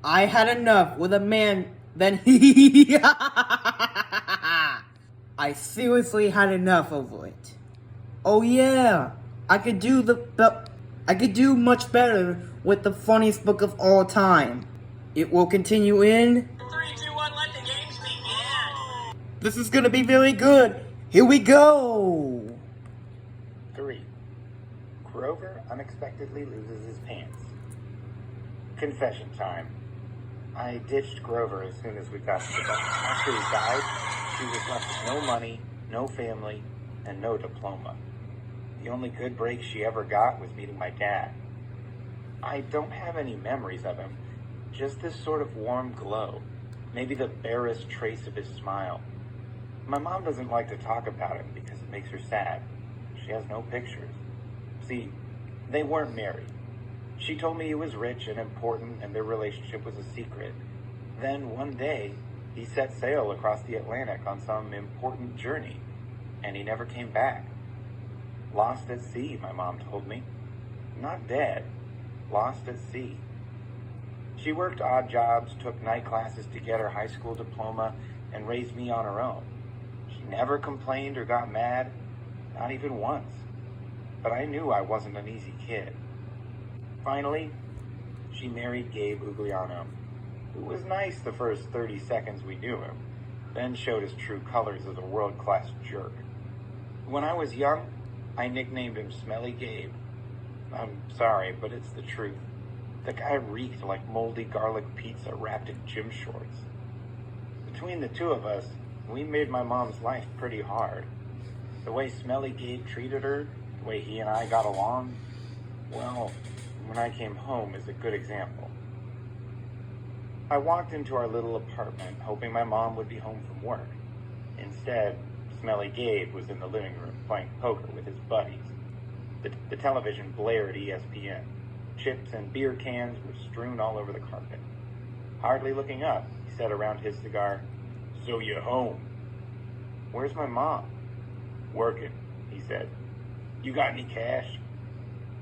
I had enough with a man then he. I seriously had enough of it. Oh yeah, I could do I could do much better with the funniest book of all time. It will continue in 3, 2, 1, let the games begin. This is gonna be very good. Here we go. 3. Grover unexpectedly loses his pants. Confession time. I ditched Grover as soon as we got to the bus. After he died, she was left with no money, no family, and no diploma. The only good break she ever got was meeting my dad. I don't have any memories of him, just this sort of warm glow, maybe the barest trace of his smile. My mom doesn't like to talk about him because it makes her sad. She has no pictures. See, they weren't married. She told me he was rich and important and their relationship was a secret. Then one day, he set sail across the Atlantic on some important journey, and he never came back. Lost at sea, my mom told me. Not dead, lost at sea. She worked odd jobs, took night classes to get her high school diploma, and raised me on her own. She never complained or got mad, not even once. But I knew I wasn't an easy kid. Finally, she married Gabe Ugliano, who was nice the first 30 seconds we knew him, then showed his true colors as a world-class jerk. When I was young, I nicknamed him Smelly Gabe. I'm sorry, but it's the truth. The guy reeked like moldy garlic pizza wrapped in gym shorts. Between the two of us, we made my mom's life pretty hard. The way Smelly Gabe treated her, the way he and I got along, well, when I came home is a good example. I walked into our little apartment hoping my mom would be home from work. Instead, Smelly Gabe was in the living room playing poker with his buddies. The television blared ESPN. Chips and beer cans were strewn all over the carpet. Hardly looking up, he said around his cigar, "So you're home." "Where's my mom?" "Working," he said. "You got any cash?"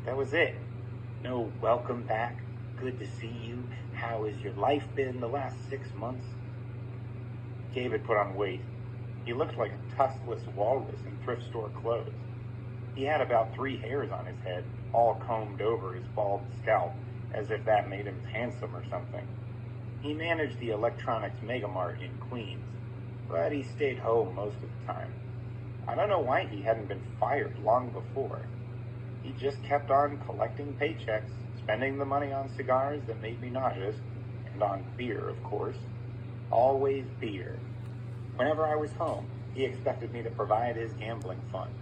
That was it. No welcome back, good to see you, how has your life been the last 6 months? Gabe had put on weight. He looked like a tuskless walrus in thrift store clothes. He had about 3 hairs on his head, all combed over his bald scalp, as if that made him handsome or something. He managed the electronics megamart in Queens, but he stayed home most of the time. I don't know why he hadn't been fired long before. He just kept on collecting paychecks, spending the money on cigars that made me nauseous, and on beer, of course. Always beer. Whenever I was home, he expected me to provide his gambling funds.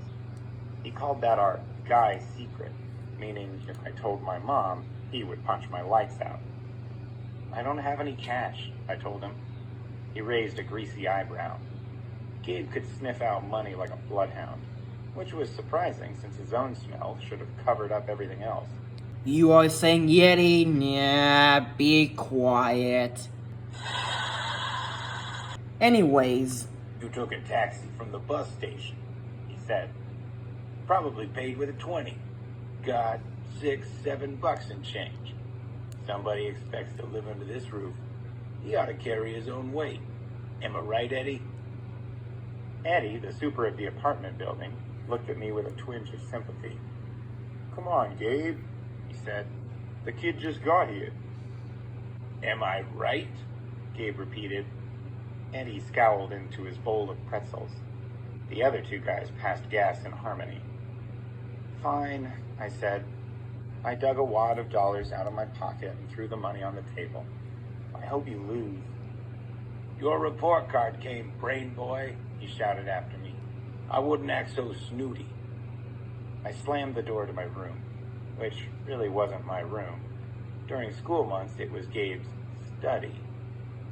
He called that our guy secret, meaning if I told my mom, he would punch my lights out. "I don't have any cash," I told him. He raised a greasy eyebrow. Gabe could sniff out money like a bloodhound, which was surprising since his own smell should have covered up everything else. You are saying Yeti? Nah, be quiet. Anyways, "You took a taxi from the bus station," he said. "Probably paid with a 20. Got $6, $7 and change. Somebody expects to live under this roof. He ought to carry his own weight. Am I right, Eddie?" Eddie, the super of the apartment building, looked at me with a twinge of sympathy. "Come on, Gabe," he said. "The kid just got here." "Am I right?" Gabe repeated. Eddie scowled into his bowl of pretzels. The other 2 guys passed gas in harmony. "Fine," I said. I dug a wad of dollars out of my pocket and threw the money on the table. "I hope you lose." "Your report card came, brain boy," he shouted after me. "I wouldn't act so snooty." I slammed the door to my room, which really wasn't my room. During school months, it was Gabe's study.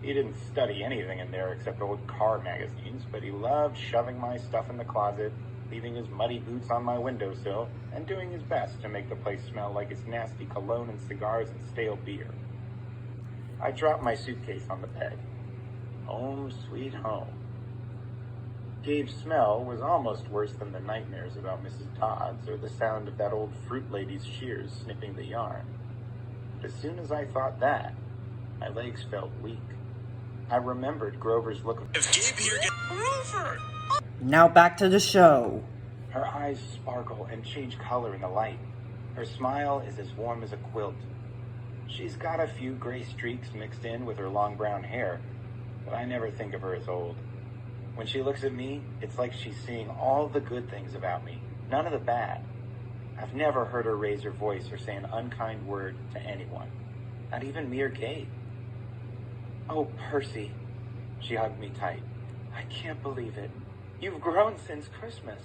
He didn't study anything in there except old car magazines, but he loved shoving my stuff in the closet, leaving his muddy boots on my windowsill, and doing his best to make the place smell like his nasty cologne and cigars and stale beer. I dropped my suitcase on the bed. Home sweet home. Gabe's smell was almost worse than the nightmares about Mrs. Todd's or the sound of that old fruit lady's shears snipping the yarn. But as soon as I thought that, My legs felt weak. I remembered Grover's look of... If Gabe here gets Grover! Now back to the show. Her eyes sparkle and change color in the light. Her smile is as warm as a quilt. She's got a few gray streaks mixed in with her long brown hair, but I never think of her as old. When she looks at me, it's like she's seeing all the good things about me, none of the bad. I've never heard her raise her voice or say an unkind word to anyone, not even me or Gabe. "Oh, Percy," she hugged me tight. "I can't believe it. You've grown since Christmas."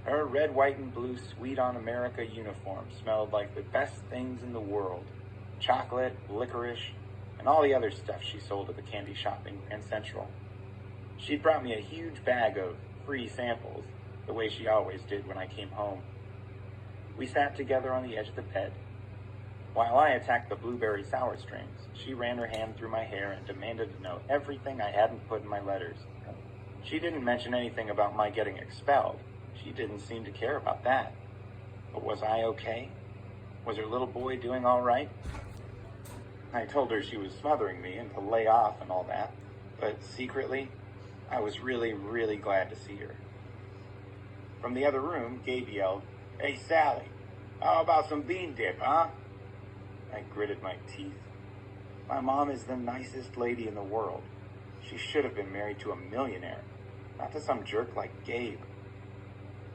Her red, white, and blue Sweet on America uniform smelled like the best things in the world. Chocolate, licorice, and all the other stuff she sold at the candy shop in Grand Central. She'd brought me a huge bag of free samples, the way she always did when I came home. We sat together on the edge of the bed. While I attacked the blueberry sour strings, she ran her hand through my hair and demanded to know everything I hadn't put in my letters. She didn't mention anything about my getting expelled. She didn't seem to care about that. But was I okay? Was her little boy doing all right? I told her she was smothering me and to lay off and all that, but secretly, I was really, really glad to see her. From the other room, Gabe yelled, "Hey, Sally, how about some bean dip, huh?" I gritted my teeth. My mom is the nicest lady in the world. She should have been married to a millionaire, not to some jerk like Gabe.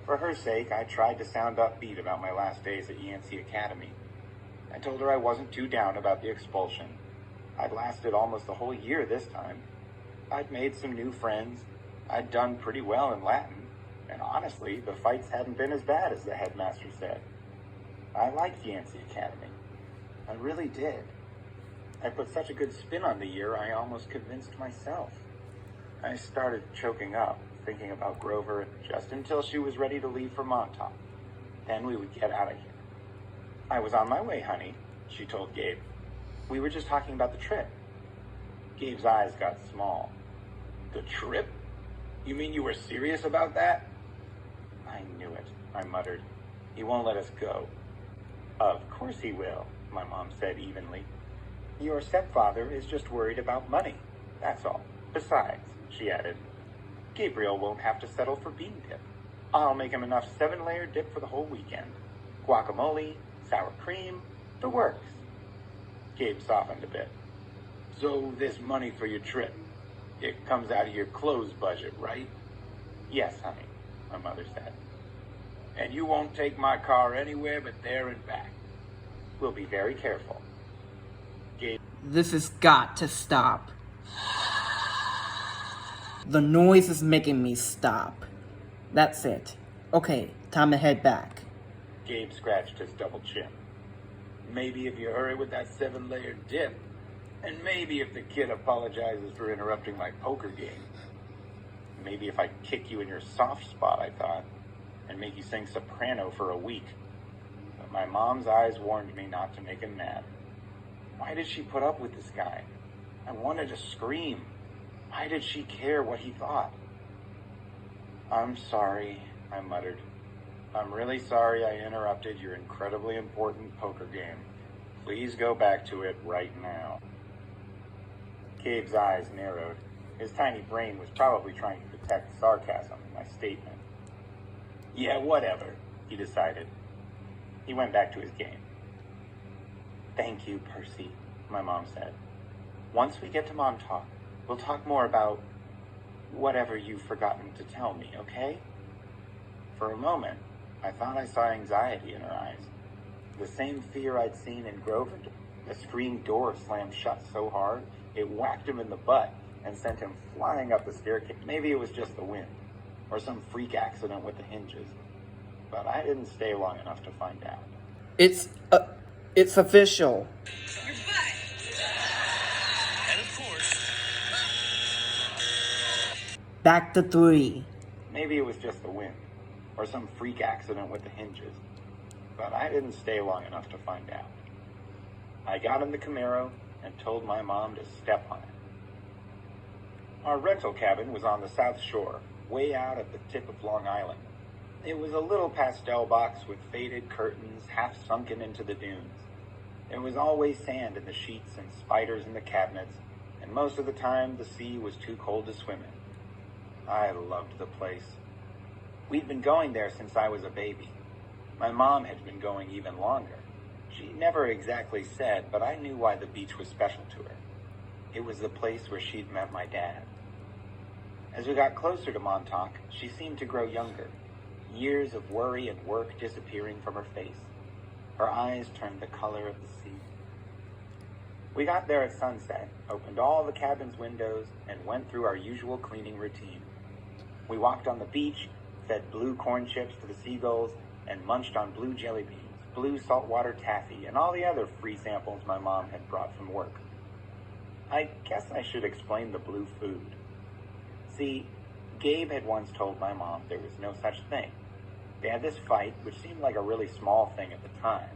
For her sake, I tried to sound upbeat about my last days at Yancey Academy. I told her I wasn't too down about the expulsion. I'd lasted almost a whole year this time. I'd made some new friends. I'd done pretty well in Latin. And honestly, the fights hadn't been as bad as the headmaster said. I liked Yancey Academy. I really did. I put such a good spin on the year, I almost convinced myself. I started choking up, thinking about Grover just until she was ready to leave for Montauk. Then we would get out of here. "I was on my way, honey," she told Gabe. "We were just talking about the trip." Gabe's eyes got small. "The trip? You mean you were serious about that?" "I knew it," I muttered. "He won't let us go." "Of course he will," my mom said evenly. "Your stepfather is just worried about money, that's all. Besides," she added, "Gabriel won't have to settle for bean dip. I'll make him enough 7-layer dip for the whole weekend. Guacamole, sour cream, the works." Gabe softened a bit. "So this money for your trip, it comes out of your clothes budget, right?" "Yes, honey," my mother said. "And you won't take my car anywhere but there and back?" "We'll be very careful." Gabe... This has got to stop. The noise is making me stop. That's it. Okay, time to head back. Gabe scratched his double chin. "Maybe if you hurry with that 7-layer dip, and maybe if the kid apologizes for interrupting my poker game. Maybe if I kick you in your soft spot," I thought, "and make you sing soprano for a week." But my mom's eyes warned me not to make him mad. Why did she put up with this guy? I wanted to scream. Why did she care what he thought? "I'm sorry," I muttered. "I'm really sorry I interrupted your incredibly important poker game. Please go back to it right now." Gabe's eyes narrowed. His tiny brain was probably trying to detect sarcasm in my statement. "Yeah, whatever," he decided. He went back to his game. "Thank you, Percy," my mom said. "Once we get to Montauk, we'll talk more about whatever you've forgotten to tell me, okay?" For a moment, I thought I saw anxiety in her eyes. The same fear I'd seen in Grover. The screen door slammed shut so hard, it whacked him in the butt and sent him flying up the staircase. Maybe it was just the wind, or some freak accident with the hinges. But I didn't stay long enough to find out. It's official. Your butt! And of course... Back to 3. Maybe it was just the wind, or some freak accident with the hinges. But I didn't stay long enough to find out. I got in the Camaro and told my mom to step on it. Our rental cabin was on the South Shore, way out at the tip of Long Island. It was a little pastel box with faded curtains half sunken into the dunes. There was always sand in the sheets and spiders in the cabinets, and most of the time the sea was too cold to swim in. I loved the place. We'd been going there since I was a baby. My mom had been going even longer. She never exactly said, but I knew why the beach was special to her. It was the place where she'd met my dad. As we got closer to Montauk, she seemed to grow younger, years of worry and work disappearing from her face. Her eyes turned the color of the sea. We got there at sunset, opened all the cabin's windows, and went through our usual cleaning routine. We walked on the beach, fed blue corn chips to the seagulls, and munched on blue jelly beans, blue saltwater taffy, and all the other free samples my mom had brought from work. I guess I should explain the blue food. See, Gabe had once told my mom there was no such thing. They had this fight, which seemed like a really small thing at the time.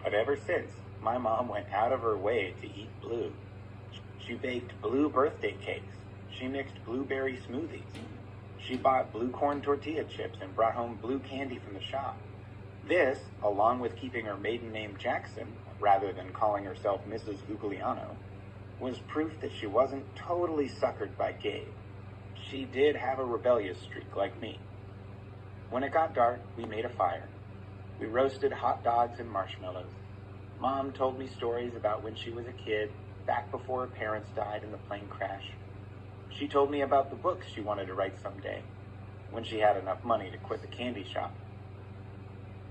But ever since, my mom went out of her way to eat blue. She baked blue birthday cakes. She mixed blueberry smoothies. She bought blue corn tortilla chips and brought home blue candy from the shop. This, along with keeping her maiden name Jackson, rather than calling herself Mrs. Gugliano, was proof that she wasn't totally suckered by Gabe. She did have a rebellious streak like me. When it got dark, we made a fire. We roasted hot dogs and marshmallows. Mom told me stories about when she was a kid, back before her parents died in the plane crash. She told me about the books she wanted to write someday, when she had enough money to quit the candy shop.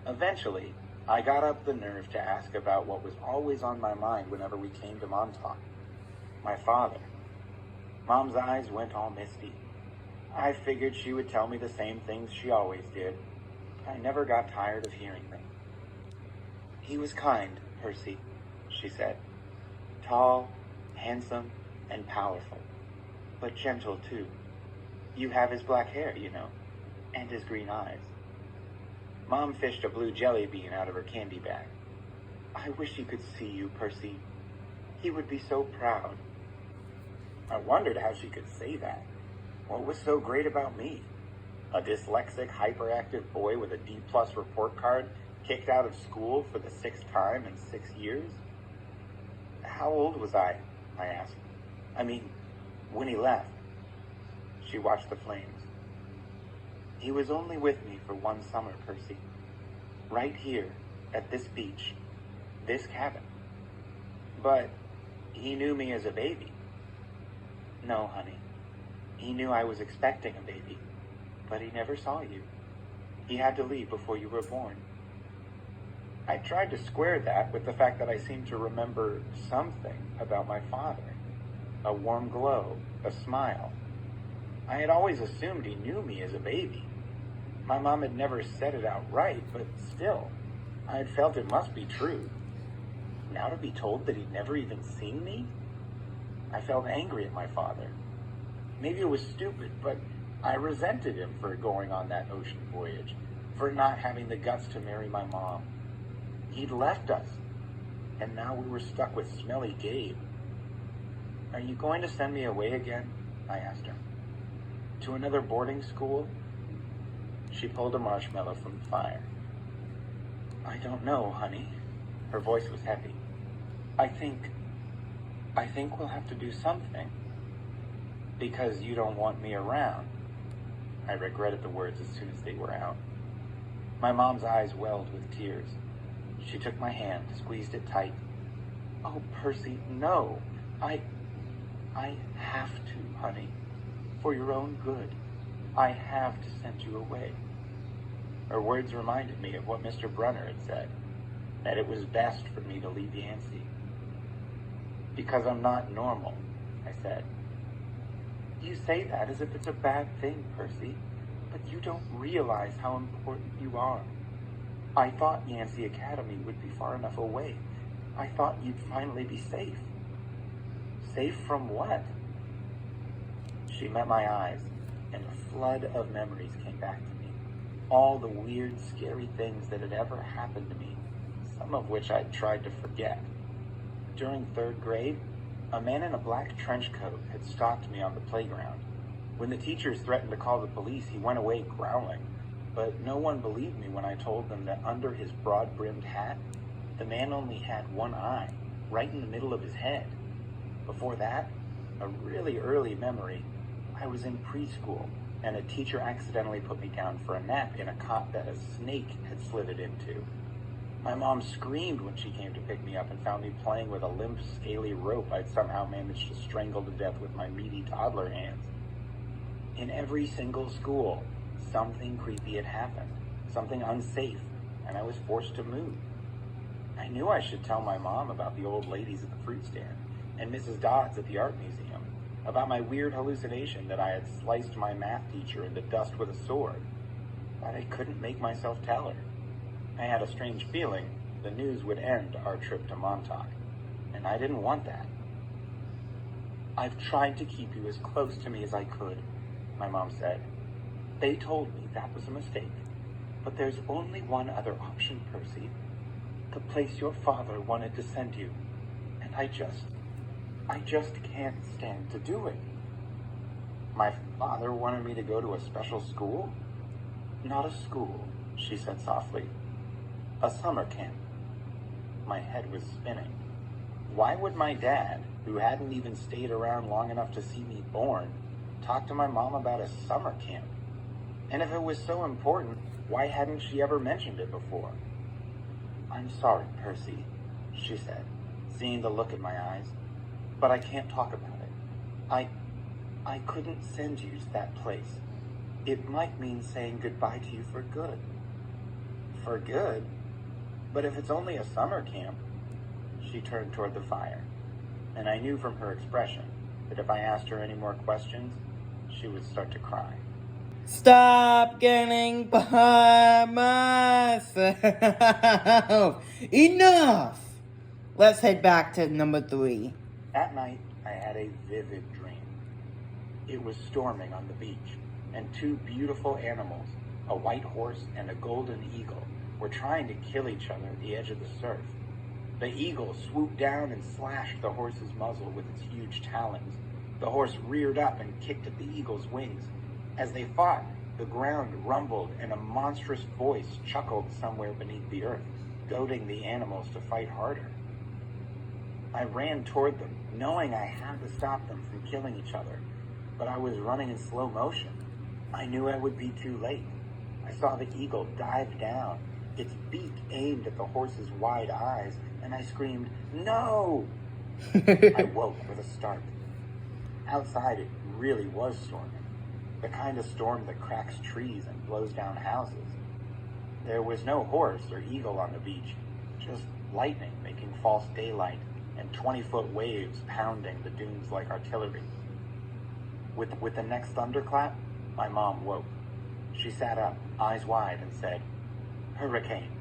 Eventually, I got up the nerve to ask about what was always on my mind whenever we came to Montauk. My father. Mom's eyes went all misty. I figured she would tell me the same things she always did. I never got tired of hearing them. He was kind, Percy, she said. Tall, handsome, and powerful, but gentle too. You have his black hair, you know, and his green eyes. Mom fished a blue jelly bean out of her candy bag. I wish he could see you, Percy. He would be so proud. I wondered how she could say that. What was so great about me? A dyslexic, hyperactive boy with a D+ report card, kicked out of school for the 6th time in 6 years? How old was I asked. I mean, when he left. She watched the flames. He was only with me for one summer, Percy. Right here, at this beach, this cabin. But he knew me as a baby. No, honey. He knew I was expecting a baby, but he never saw you. He had to leave before you were born. I tried to square that with the fact that I seemed to remember something about my father. A warm glow, a smile. I had always assumed he knew me as a baby. My mom had never said it outright, but still, I had felt it must be true. Now to be told that he'd never even seen me? I felt angry at my father. Maybe it was stupid, but I resented him for going on that ocean voyage, for not having the guts to marry my mom. He'd left us, and now we were stuck with smelly Gabe. Are you going to send me away again? I asked her. To another boarding school? She pulled a marshmallow from the fire. I don't know, honey. Her voice was heavy. I think we'll have to do something. Because you don't want me around. I regretted the words as soon as they were out. My mom's eyes welled with tears. She took my hand, squeezed it tight. Oh, Percy, no. I have to, honey. For your own good. I have to send you away. Her words reminded me of what Mr. Brunner had said, that it was best for me to leave Yancey. Because I'm not normal, I said. You say that as if it's a bad thing, Percy, but you don't realize how important you are. I thought Yancey Academy would be far enough away. I thought you'd finally be safe. Safe from what? She met my eyes, and a flood of memories came back to me. All the weird, scary things that had ever happened to me, some of which I'd tried to forget. During 3rd grade, a man in a black trench coat had stalked me on the playground. When the teachers threatened to call the police, he went away growling. But no one believed me when I told them that under his broad-brimmed hat, The man only had one eye, right in the middle of his head. Before that, a really early memory, I was in preschool, and a teacher accidentally put me down for a nap in a cot that a snake had slithered into. My mom screamed when she came to pick me up and found me playing with a limp, scaly rope I'd somehow managed to strangle to death with my meaty toddler hands. In every single school, something creepy had happened, something unsafe, and I was forced to move. I knew I should tell my mom about the old ladies at the fruit stand and Mrs. Dodds at the art museum, about my weird hallucination that I had sliced my math teacher into dust with a sword, but I couldn't make myself tell her. I had a strange feeling the news would end our trip to Montauk, and I didn't want that. "I've tried to keep you as close to me as I could," my mom said. "They told me that was a mistake, but there's only one other option, Percy. The place your father wanted to send you, and I just can't stand to do it." "My father wanted me to go to a special school?" "Not a school," she said softly. "A summer camp." My head was spinning. Why would my dad, who hadn't even stayed around long enough to see me born, talk to my mom about a summer camp? And if it was so important, why hadn't she ever mentioned it before? "I'm sorry, Percy," she said, seeing the look in my eyes, "but I can't talk about it. I couldn't send you to that place. It might mean saying goodbye to you for good." "For good? But if it's only a summer camp..." She turned toward the fire, and I knew from her expression that if I asked her any more questions, she would start to cry. Stop getting by myself. Enough! Let's head back to number 3. That night, I had a vivid dream. It was storming on the beach, and two beautiful animals, a white horse and a golden eagle, were trying to kill each other at the edge of the surf. The eagle swooped down and slashed the horse's muzzle with its huge talons. The horse reared up and kicked at the eagle's wings. As they fought, the ground rumbled and a monstrous voice chuckled somewhere beneath the earth, goading the animals to fight harder. I ran toward them, knowing I had to stop them from killing each other, but I was running in slow motion. I knew I would be too late. I saw the eagle dive down, its beak aimed at the horse's wide eyes, and I screamed, "No!" I woke with a start. Outside, it really was storming. The kind of storm that cracks trees and blows down houses. There was no horse or eagle on the beach, just lightning making false daylight and 20-foot waves pounding the dunes like artillery. With the next thunderclap, my mom woke. She sat up, eyes wide, and said, "Hurricane."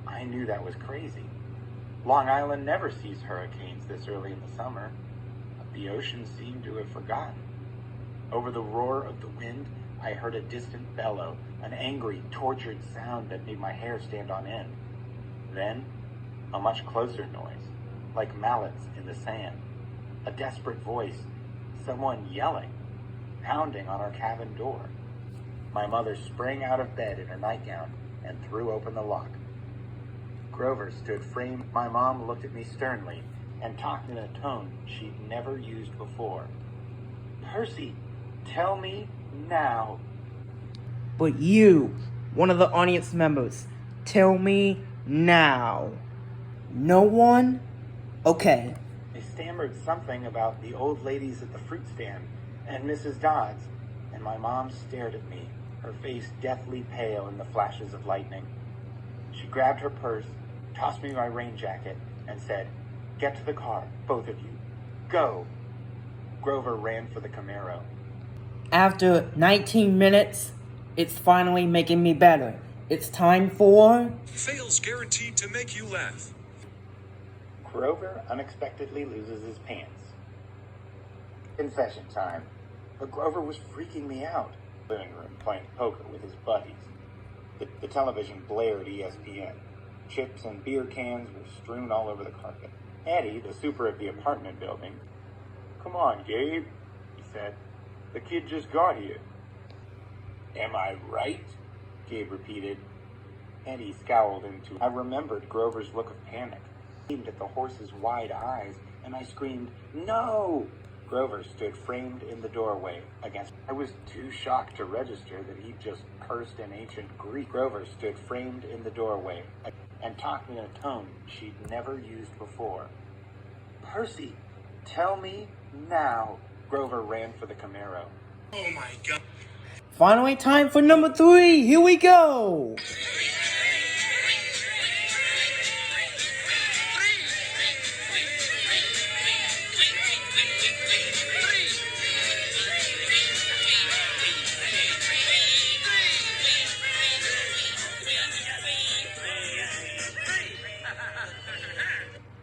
I knew that was crazy. Long Island never sees hurricanes this early in the summer, but the ocean seemed to have forgotten. Over the roar of the wind, I heard a distant bellow, an angry, tortured sound that made my hair stand on end. Then, a much closer noise, like mallets in the sand. A desperate voice, someone yelling, pounding on our cabin door. My mother sprang out of bed in her nightgown and threw open the lock. Grover stood framed. My mom looked at me sternly and talked in a tone she'd never used before. "Percy, tell me now." But you, one of the audience members, tell me now. No one? Okay. I stammered something about the old ladies at the fruit stand and Mrs. Dodds, and my mom stared at me, her face deathly pale in the flashes of lightning. She grabbed her purse, tossed me my rain jacket, and said, "Get to the car, both of you. Go." Grover ran for the Camaro. After 19 minutes, it's finally making me better. It's time for... Fails guaranteed to make you laugh. Grover unexpectedly loses his pants. Confession time. But Grover was freaking me out. Living room playing poker with his buddies. The television blared ESPN. Chips and beer cans were strewn all over the carpet. Eddie, the super of the apartment building, "Come on, Gabe," he said. "The kid just got here." "Am I right?" Gabe repeated. Andy scowled into. I remembered Grover's look of panic. I aimed at the horse's wide eyes, and I screamed, "No!" Grover stood framed in the doorway against. I was too shocked to register that he'd just cursed in ancient Greek. Grover stood framed in the doorway and talked in a tone she'd never used before. "Percy, tell me now." Grover ran for the Camaro. Oh my god. Finally, time for number 3. Here we go.